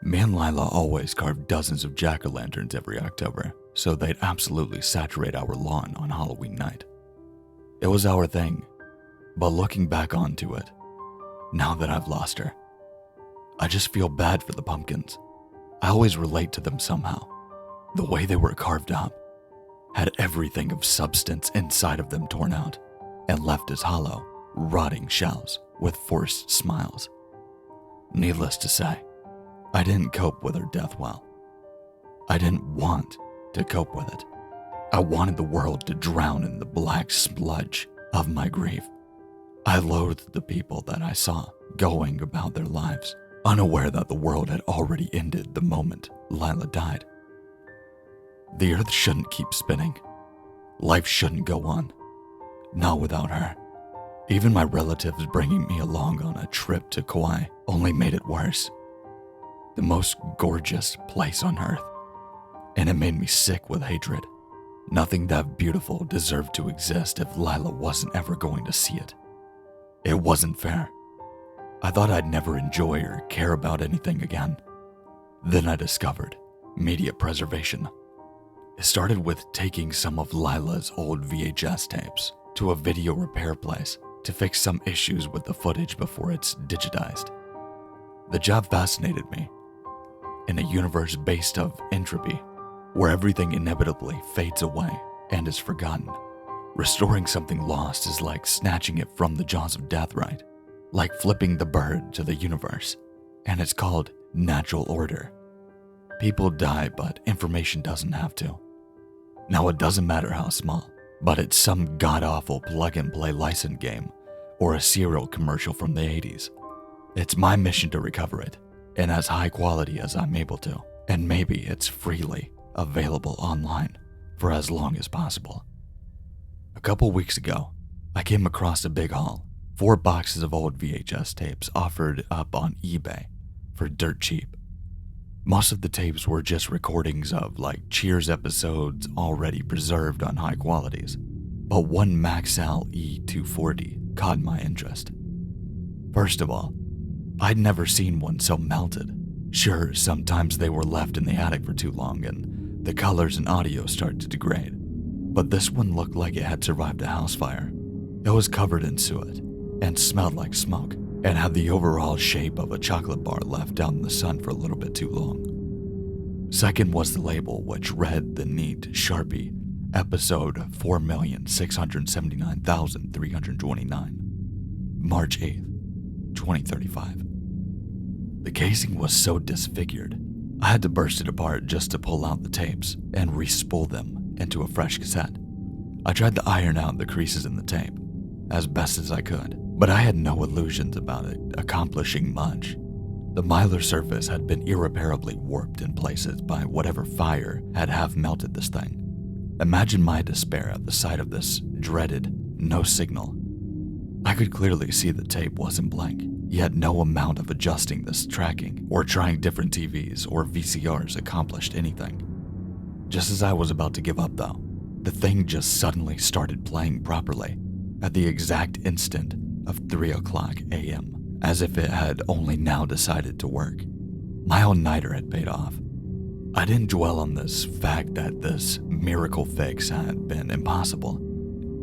Me and Lila always carved dozens of jack-o'-lanterns every October, so they'd absolutely saturate our lawn on Halloween night. It was our thing, but looking back onto it, now that I've lost her, I just feel bad for the pumpkins. I always relate to them somehow. The way they were carved up had everything of substance inside of them torn out and left as hollow, rotting shells with forced smiles. Needless to say, I didn't cope with her death well. I didn't want to cope with it. I wanted the world to drown in the black spludge of my grief. I loathed the people that I saw going about their lives, unaware that the world had already ended the moment Lila died. The earth shouldn't keep spinning. Life shouldn't go on. Not without her. Even my relatives bringing me along on a trip to Kauai only made it worse. The most gorgeous place on earth. And it made me sick with hatred. Nothing that beautiful deserved to exist if Lila wasn't ever going to see it. It wasn't fair. I thought I'd never enjoy or care about anything again. Then I discovered media preservation. It started with taking some of Lila's old VHS tapes to a video repair place to fix some issues with the footage before it's digitized. The job fascinated me. In a universe based of entropy, where everything inevitably fades away and is forgotten, restoring something lost is like snatching it from the jaws of death, right? Like flipping the bird to the universe, and it's called natural order. People die, but information doesn't have to. Now, it doesn't matter how small, but it's some god-awful plug-and-play license game or a cereal commercial from the 80s. It's my mission to recover it, in as high quality as I'm able to, and maybe it's freely available online for as long as possible. A couple weeks ago, I came across a big haul, 4 boxes of old VHS tapes offered up on eBay for dirt cheap. Most of the tapes were just recordings of like Cheers episodes already preserved on high qualities, but one Maxell E240 caught my interest. First of all, I'd never seen one so melted. Sure, sometimes they were left in the attic for too long and the colors and audio start to degrade, but this one looked like it had survived a house fire. It was covered in suet and smelled like smoke, and had the overall shape of a chocolate bar left out in the sun for a little bit too long. Second was the label, which read the neat Sharpie, episode 4,679,329, March 8th, 2035. The casing was so disfigured, I had to burst it apart just to pull out the tapes and re-spool them into a fresh cassette. I tried to iron out the creases in the tape as best as I could, but I had no illusions about it accomplishing much. The mylar surface had been irreparably warped in places by whatever fire had half melted this thing. Imagine my despair at the sight of this dreaded no signal. I could clearly see the tape wasn't blank, yet no amount of adjusting this tracking or trying different TVs or VCRs accomplished anything. Just as I was about to give up though, the thing just suddenly started playing properly at the exact instant of 3:00 a.m., as if it had only now decided to work. My all-nighter had paid off. I didn't dwell on this fact that this miracle fix had been impossible.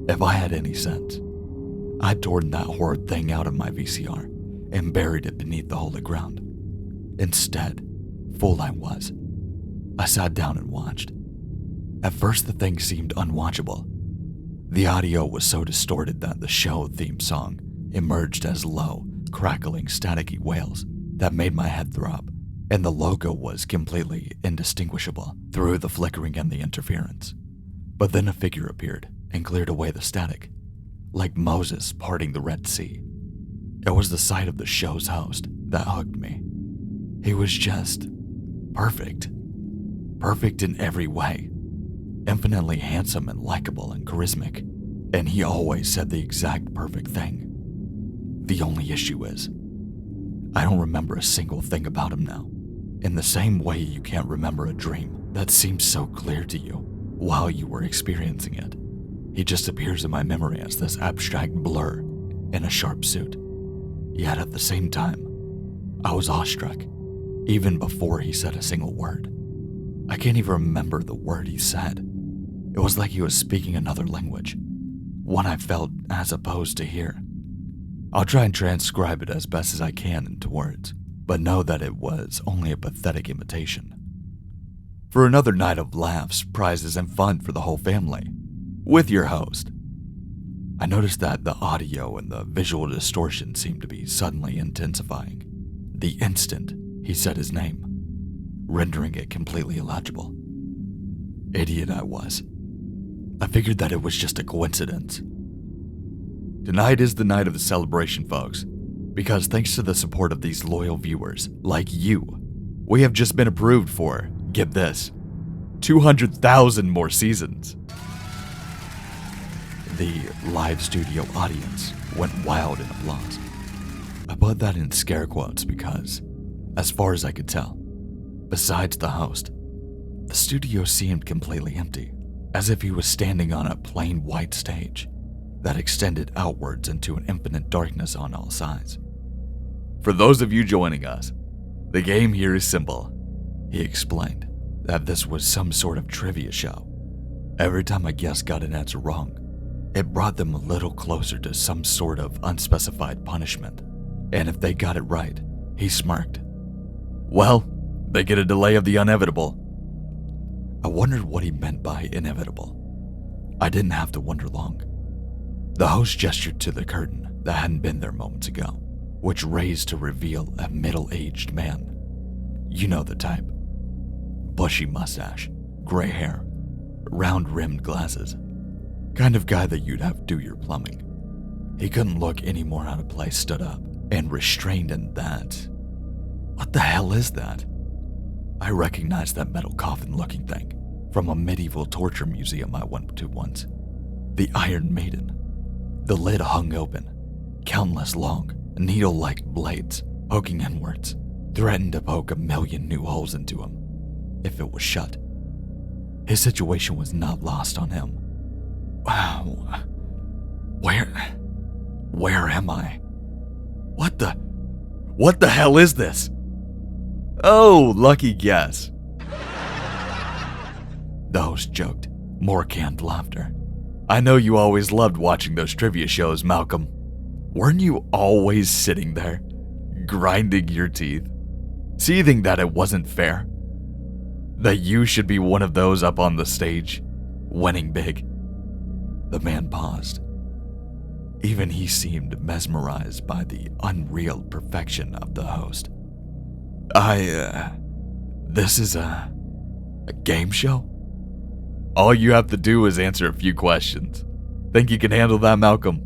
If I had any sense, I'd torn that horrid thing out of my VCR and buried it beneath the holy ground. Instead, fool I was, I sat down and watched. At first, the thing seemed unwatchable. The audio was so distorted that the show theme song emerged as low, crackling, staticky wails that made my head throb, and the logo was completely indistinguishable through the flickering and the interference. But then a figure appeared and cleared away the static, like Moses parting the Red Sea. It was the sight of the show's host that hooked me. He was just perfect. Perfect in every way. Infinitely handsome and likable and charismatic, and he always said the exact perfect thing. The only issue is, I don't remember a single thing about him now, in the same way you can't remember a dream that seems so clear to you while you were experiencing it. He just appears in my memory as this abstract blur in a sharp suit. Yet at the same time, I was awestruck. even before he said a single word. I can't even remember the word he said. It was like he was speaking another language, one I felt as opposed to hear. I'll try and transcribe it as best as I can into words, but know that it was only a pathetic imitation. For another night of laughs, prizes, and fun for the whole family, with your host. I noticed that the audio and the visual distortion seemed to be suddenly intensifying the instant he said his name, rendering it completely illegible. Idiot I was. I figured that it was just a coincidence. Tonight is the night of the celebration, folks, because thanks to the support of these loyal viewers like you, we have just been approved for, get this, 200,000 more seasons. The live studio audience went wild in applause. I put that in scare quotes because, as far as I could tell, besides the host, the studio seemed completely empty, as if he was standing on a plain white stage that extended outwards into an infinite darkness on all sides. For those of you joining us, the game here is simple. He explained that this was some sort of trivia show. Every time a guest got an answer wrong, it brought them a little closer to some sort of unspecified punishment. And if they got it right, he smirked. Well, they get a delay of the inevitable. I wondered what he meant by inevitable. I didn't have to wonder long. The host gestured to the curtain that hadn't been there moments ago, which raised to reveal a middle-aged man. You know the type. Bushy mustache, gray hair, round-rimmed glasses. Kind of guy that you'd have do your plumbing. He couldn't look any more out of place stood up and restrained in that. What the hell is that? I recognized that metal coffin-looking thing from a medieval torture museum I went to once. The Iron Maiden. The lid hung open. Countless long, needle-like blades poking inwards threatened to poke a million new holes into him if it was shut. His situation was not lost on him. Wow. Where am I? What the hell is this? Oh, lucky guess. The host joked, more canned laughter. I know you always loved watching those trivia shows, Malcolm. Weren't you always sitting there, grinding your teeth, seething that it wasn't fair? That you should be one of those up on the stage, winning big? The man paused. Even he seemed mesmerized by the unreal perfection of the host. This is a game show? All you have to do is answer a few questions. Think you can handle that, Malcolm?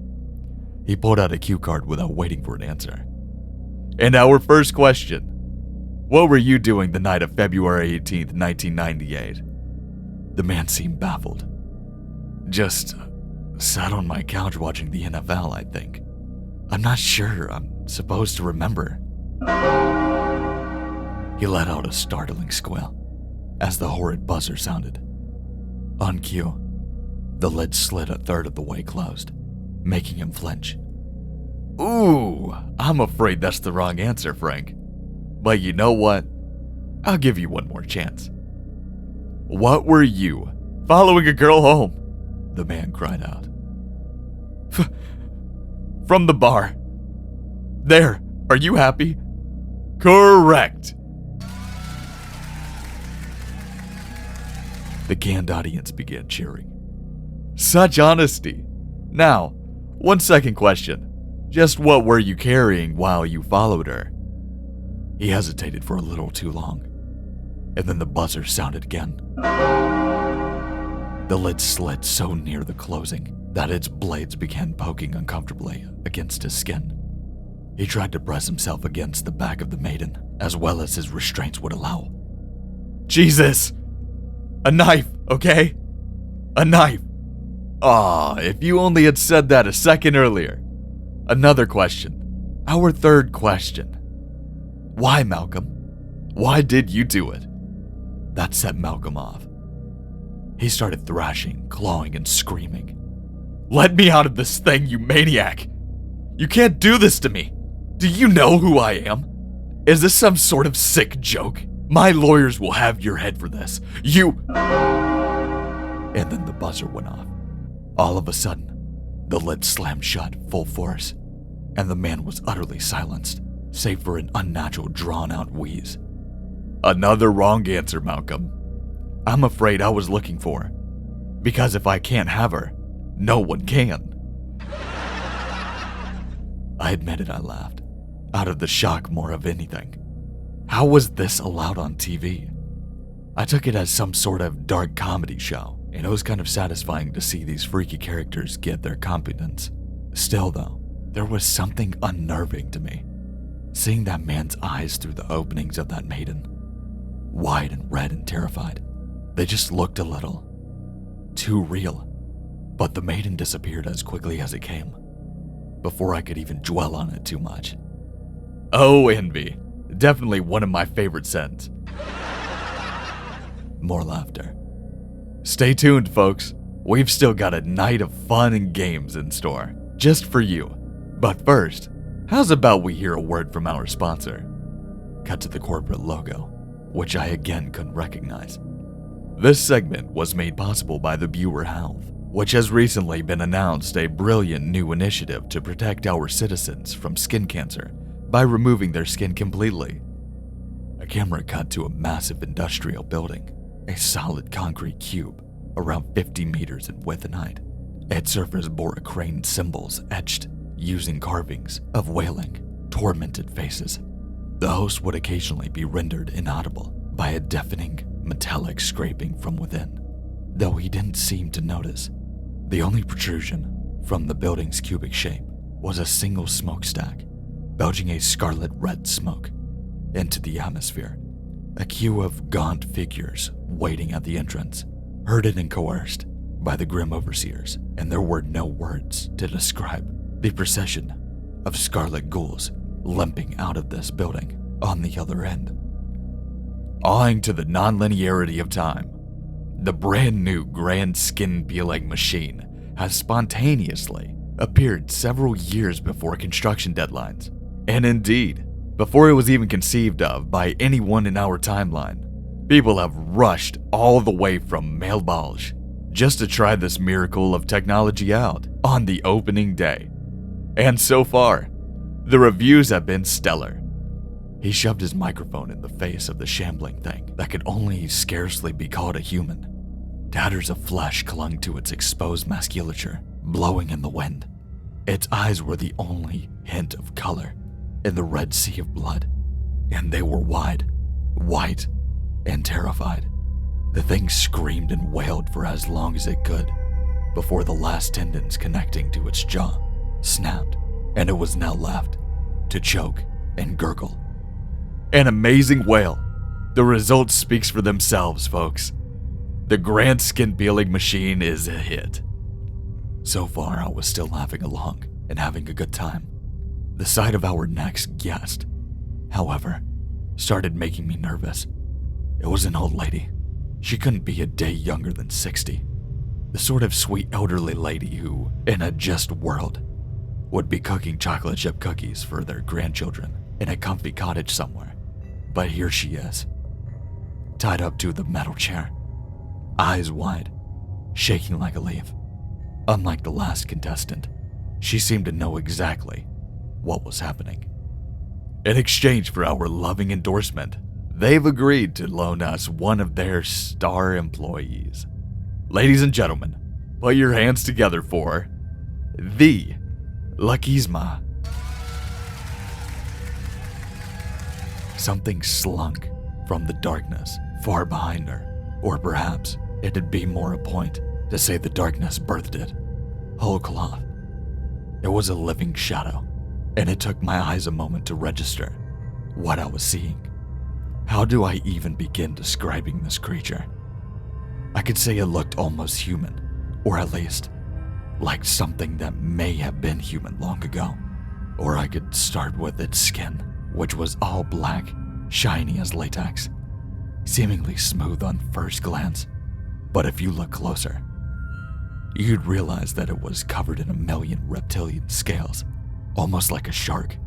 He pulled out a cue card without waiting for an answer. And our first question. What were you doing the night of February 18th, 1998? The man seemed baffled. Just sat on my couch watching the NFL, I think. I'm not sure. I'm supposed to remember. He let out a startling squeal as the horrid buzzer sounded. On cue, the lid slid a third of the way closed, making him flinch. Ooh, I'm afraid that's the wrong answer, Frank. But you know what? I'll give you one more chance. What were you following a girl home? The man cried out. From the bar. There, are you happy? Correct. The canned audience began cheering. Such honesty. Now, one second question. Just what were you carrying while you followed her? He hesitated for a little too long, and then the buzzer sounded again. The lid slid so near the closing that its blades began poking uncomfortably against his skin. He tried to press himself against the back of the maiden, as well as his restraints would allow. Jesus! A knife, okay? A knife. Aw, if you only had said that a second earlier. Another question. Our third question. Why, Malcolm? Why did you do it? That set Malcolm off. He started thrashing, clawing, and screaming. Let me out of this thing, you maniac! You can't do this to me! Do you know who I am? Is this some sort of sick joke? My lawyers will have your head for this. You... And then the buzzer went off. All of a sudden, the lid slammed shut full force, and the man was utterly silenced, save for an unnatural drawn-out wheeze. Another wrong answer, Malcolm. I'm afraid I was looking for, because if I can't have her, no one can. I admitted I laughed, out of the shock more of anything. How was this allowed on TV? I took it as some sort of dark comedy show, and it was kind of satisfying to see these freaky characters get their competence. Still though, there was something unnerving to me. Seeing that man's eyes through the openings of that maiden. Wide and red and terrified. They just looked a little too real. But the maiden disappeared as quickly as it came, before I could even dwell on it too much. Oh, envy. Definitely one of my favorite scents. More laughter. Stay tuned, folks. We've still got a night of fun and games in store, just for you. But first, how's about we hear a word from our sponsor? Cut to the corporate logo, which I again couldn't recognize. This segment was made possible by the Buer Health, which has recently been announced a brilliant new initiative to protect our citizens from skin cancer by removing their skin completely. A camera cut to a massive industrial building, a solid concrete cube around 50 meters in width and height. Its surface bore a crane's symbols etched using carvings of wailing, tormented faces. The host would occasionally be rendered inaudible by a deafening, metallic scraping from within, though he didn't seem to notice. The only protrusion from the building's cubic shape was a single smokestack, belching a scarlet red smoke into the atmosphere. A queue of gaunt figures waiting at the entrance, herded and coerced by the grim overseers, and there were no words to describe the procession of scarlet ghouls limping out of this building on the other end. Owing to the non-linearity of time, the brand new grand skin peeling machine has spontaneously appeared several years before construction deadlines, and indeed, before it was even conceived of by anyone in our timeline. People have rushed all the way from Mailbalge just to try this miracle of technology out on the opening day. And so far, the reviews have been stellar. He shoved his microphone in the face of the shambling thing that could only scarcely be called a human. Tatters of flesh clung to its exposed musculature, blowing in the wind. Its eyes were the only hint of color in the red sea of blood, and they were wide, white, and terrified. The thing screamed and wailed for as long as it could, before the last tendons connecting to its jaw snapped, and it was now left to choke and gurgle. An amazing wail. The result speaks for themselves, folks. The grand skin peeling machine is a hit. So far, I was still laughing along and having a good time. The sight of our next guest, however, started making me nervous. It was an old lady. She couldn't be a day younger than 60. The sort of sweet elderly lady who, in a just world, would be cooking chocolate chip cookies for their grandchildren in a comfy cottage somewhere. But here she is, tied up to the metal chair, eyes wide, shaking like a leaf. Unlike the last contestant, she seemed to know exactly what was happening. In exchange for our loving endorsement, they've agreed to loan us one of their star employees. Ladies and gentlemen, put your hands together for the Lakisma. Something slunk from the darkness far behind her, or perhaps it'd be more a point to say the darkness birthed it. Whole cloth. It was a living shadow, and it took my eyes a moment to register what I was seeing. How do I even begin describing this creature? I could say it looked almost human, or at least like something that may have been human long ago. Or I could start with its skin, which was all black, shiny as latex, seemingly smooth on first glance. But if you look closer, you'd realize that it was covered in a million reptilian scales, almost like a shark.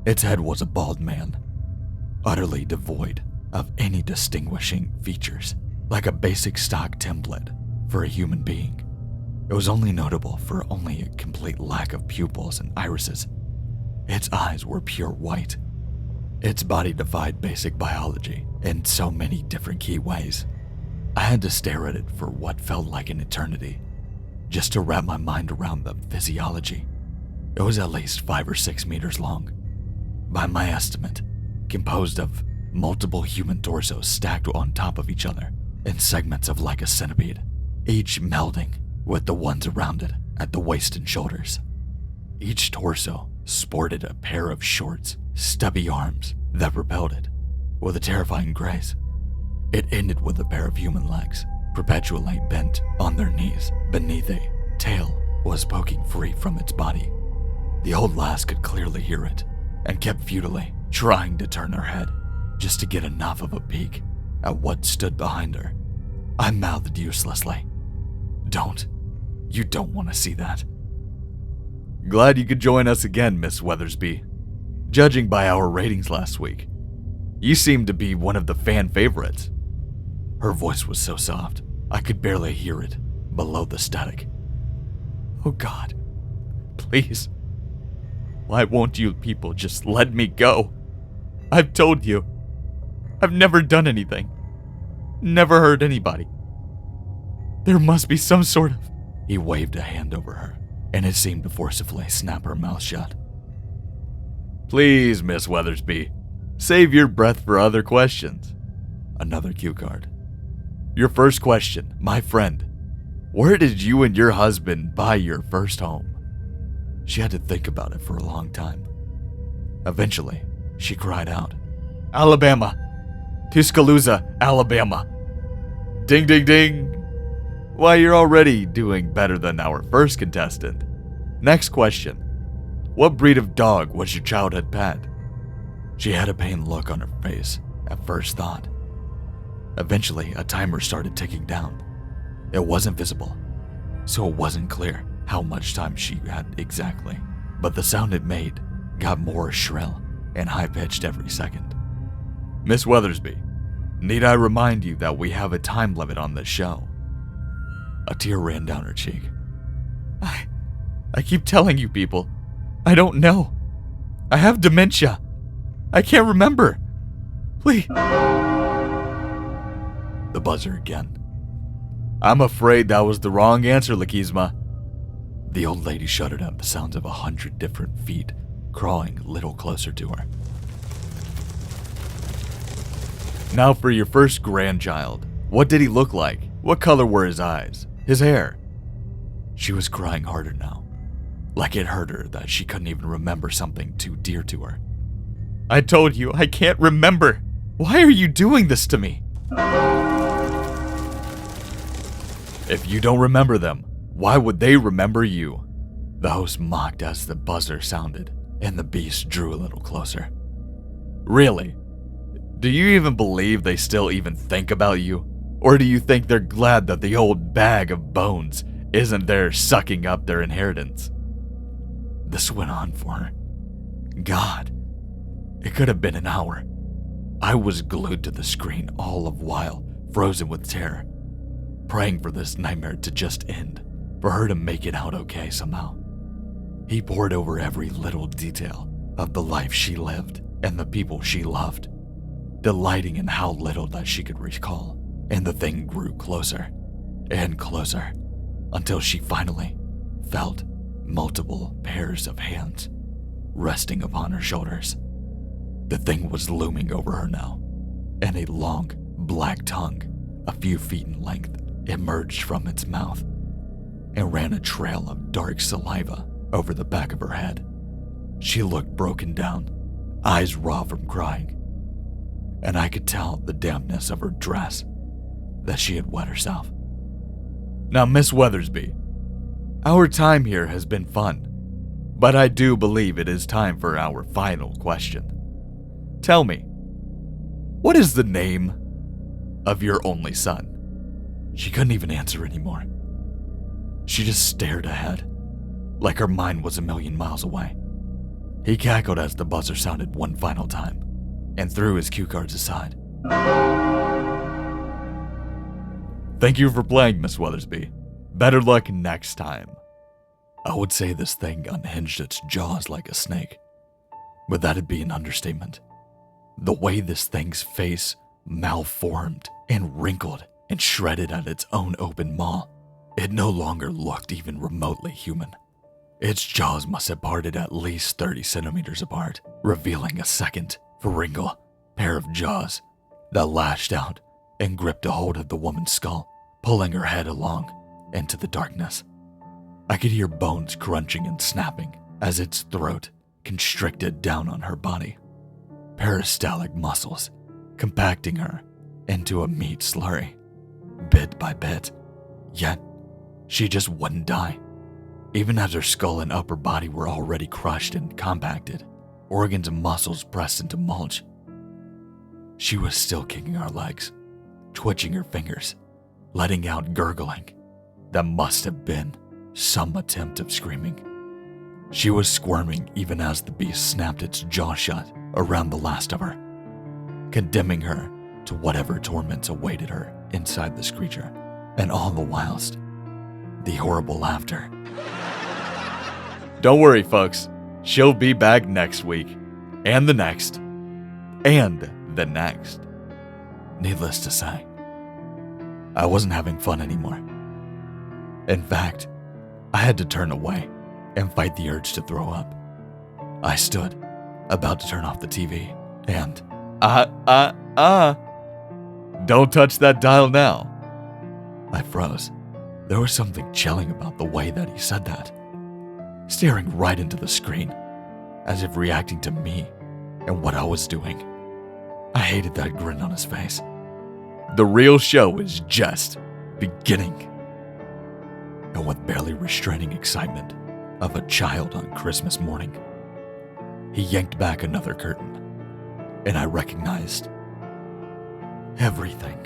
Its head was a bald man, utterly devoid of any distinguishing features, like a basic stock template for a human being. It was only notable for only a complete lack of pupils and irises. Its eyes were pure white. Its body defied basic biology in so many different key ways. I had to stare at it for what felt like an eternity, just to wrap my mind around the physiology. It was at least 5 or 6 meters long, by my estimate, composed of multiple human torsos stacked on top of each other in segments of like a centipede, each melding with the ones around it at the waist and shoulders. Each torso sported a pair of short, stubby arms that propelled it with a terrifying grace. It ended with a pair of human legs, perpetually bent on their knees beneath a tail was poking free from its body. The old lass could clearly hear it and kept futilely trying to turn her head just to get enough of a peek at what stood behind her. I mouthed uselessly, "Don't. You don't want to see that." "Glad you could join us again, Miss Weathersby. Judging by our ratings last week, you seem to be one of the fan favorites." Her voice was so soft, I could barely hear it below the static. "Oh God, please. Why won't you people just let me go? I've told you. I've never done anything. Never hurt anybody. There must be some sort of..." He waved a hand over her, and it seemed to forcibly snap her mouth shut. "Please, Miss Weathersby, save your breath for other questions." Another cue card. "Your first question, my friend. Where did you and your husband buy your first home?" She had to think about it for a long time. Eventually, she cried out, "Alabama. Tuscaloosa, Alabama." Ding, ding, ding. Why, you're already doing better than our first contestant. Next question. What breed of dog was your childhood pet? She had a pained look on her face at first thought. Eventually, a timer started ticking down. It wasn't visible, so it wasn't clear how much time she had exactly, but the sound it made got more shrill and high-pitched every second. "Miss Weathersby, need I remind you that we have a time limit on this show?" A tear ran down her cheek. I keep telling you people, I don't know. I have dementia. I can't remember. Please." The buzzer again. "I'm afraid that was the wrong answer, Lakisma." The old lady shuddered at the sounds of 100 different feet crawling a little closer to her. "Now for your first grandchild. What did he look like? What color were his eyes? His hair?" She was crying harder now, like it hurt her that she couldn't even remember something too dear to her. "I told you, I can't remember. Why are you doing this to me?" "If you don't remember them, why would they remember you?" The host mocked as the buzzer sounded, and the beast drew a little closer. "Really? Do you even believe they still even think about you? Or do you think they're glad that the old bag of bones isn't there sucking up their inheritance?" This went on for her. God, it could have been an hour. I was glued to the screen all the while, frozen with terror, praying for this nightmare to just end, for her to make it out okay somehow. He pored over every little detail of the life she lived and the people she loved, delighting in how little that she could recall, and the thing grew closer and closer until she finally felt multiple pairs of hands resting upon her shoulders. The thing was looming over her now, and a long, black tongue, a few feet in length, emerged from its mouth and ran a trail of dark saliva over the back of her head. She looked broken down, eyes raw from crying, and I could tell the dampness of her dress that she had wet herself. "Now, Miss Weathersby, our time here has been fun, but I do believe it is time for our final question. Tell me, what is the name of your only son?" She couldn't even answer anymore. She just stared ahead, like her mind was a million miles away. He cackled as the buzzer sounded one final time. and threw his cue cards aside. Thank you for playing, Miss Weathersby. Better luck next time. I would say this thing unhinged its jaws like a snake, but that'd be an understatement. The way this thing's face malformed and wrinkled and shredded at its own open maw, it no longer looked even remotely human. Its jaws must have parted at least 30 centimeters apart, revealing a second, wrinkled pair of jaws that lashed out and gripped a hold of the woman's skull, pulling her head along into the darkness. I could hear bones crunching and snapping as its throat constricted down on her body, peristaltic muscles compacting her into a meat slurry, bit by bit. Yet, she just wouldn't die. Even as her skull and upper body were already crushed and compacted, organs and muscles pressed into mulch, she was still kicking our legs, twitching her fingers, letting out gurgling that must have been some attempt of screaming. She was squirming even as the beast snapped its jaw shut around the last of her, condemning her to whatever torments awaited her inside this creature, and all the whilst, the horrible laughter. Don't worry, folks. She'll be back next week, and the next, and the next. Needless to say, I wasn't having fun anymore. In fact, I had to turn away and fight the urge to throw up. I stood, about to turn off the TV, and don't touch that dial now. I froze. There was something chilling about the way that he said that, staring right into the screen, as if reacting to me and what I was doing. I hated that grin on his face. The real show is just beginning. And with barely restraining excitement of a child on Christmas morning, he yanked back another curtain, and I recognized everything.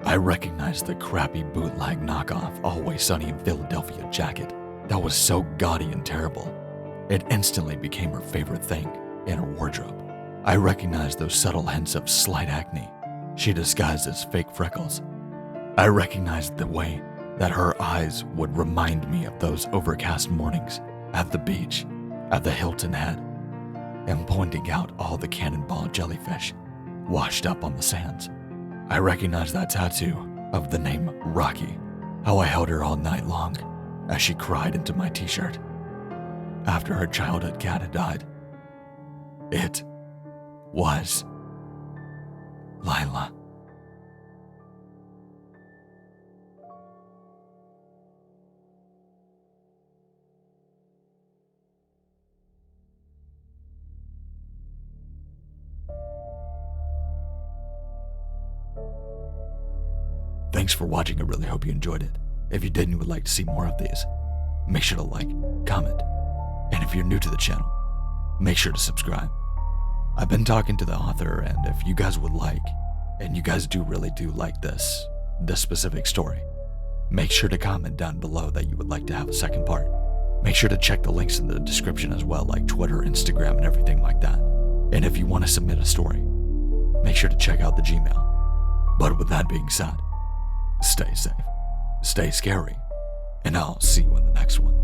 I recognized the crappy bootleg knockoff Always Sunny in Philadelphia jacket that was so gaudy and terrible, it instantly became her favorite thing in her wardrobe. I recognized those subtle hints of slight acne she disguised as fake freckles. I recognized the way that her eyes would remind me of those overcast mornings at the beach, at the Hilton Head, and pointing out all the cannonball jellyfish washed up on the sands. I recognized that tattoo of the name Rocky, how I held her all night long as she cried into my t-shirt after her childhood cat had died. It was Lila. Thanks for watching. I really hope you enjoyed it. If you did and you would like to see more of these, make sure to like, comment, and if you're new to the channel, make sure to subscribe. I've been talking to the author, and if you guys would like, and you guys really do like this specific story, make sure to comment down below that you would like to have a second part. Make sure to check the links in the description as well, like Twitter, Instagram, and everything like that. And if you want to submit a story, make sure to check out the Gmail. But with that being said, stay safe, stay scary, and I'll see you in the next one.